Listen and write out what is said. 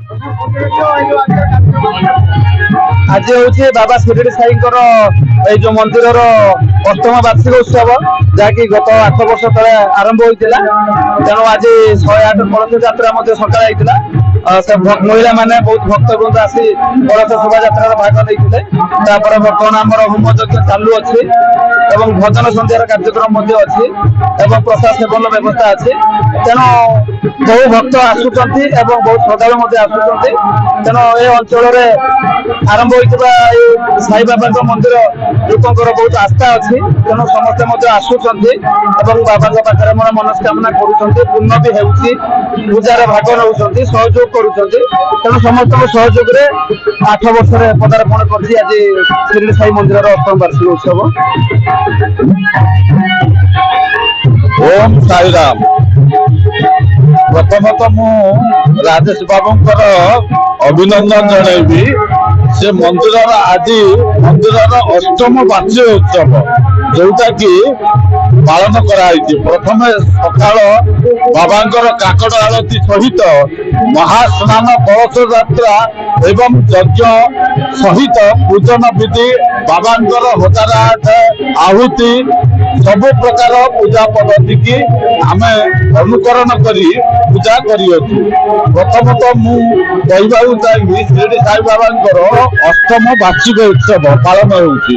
आज हूँ बाबा शिरडी साई जो मंदिर अष्टम वार्षिक उत्सव जहाँकि गत 8 वर्ष तले आरंभ होता तेणु आज 108 कलश यात्रा सका महिला माने बहुत भक्तवृंद आसी कलश शोभा यात्रा भाग नहीं बर्तमान आम होम यज्ञ चालू अच्छी भजन सन्धार कार्यक्रम अच्छी प्रसाद सेवन व्यवस्था अच्छी तेणु बहु भक्त आसुंच बहुत श्रद्धा आसुंच तेणु ये अंचल आरंभ होता साई बाबा मंदिर लोकर बहुत आस्था अच्छी तेणु समस्ते आसुंच बाबा पाखे मोर मनस्कामना करूर्ण भी होती पूजार भाग नौ सहयोग करूँ समस्त सहयोग 8 वर्ष पदार्पण कर शिरडी साई मंदिर अष्टम वार्षिक उत्सव। ओम साई राम। प्रथमतः मु राजेश बाबूंकर अभिनंदन जनइबी से मंदिर आज मंदिर अष्टम वार्षिक उत्सव जोटा कि पालन कराई। प्रथम सकाल बाबांकर काकड़ आरती सहित महास्नान कलश यात्रा एवं यज्ञ सहित पूजन विधि बाबांकर हजाराठ आहुति सब प्रकार पूजा पद्धति की आम अनुकरण करी पूजा करियछु। प्रथमतः मु कहबाकू चाहिए शिरडी साई बाबांकर अष्टम वार्षिक उत्सव पालन होउछि।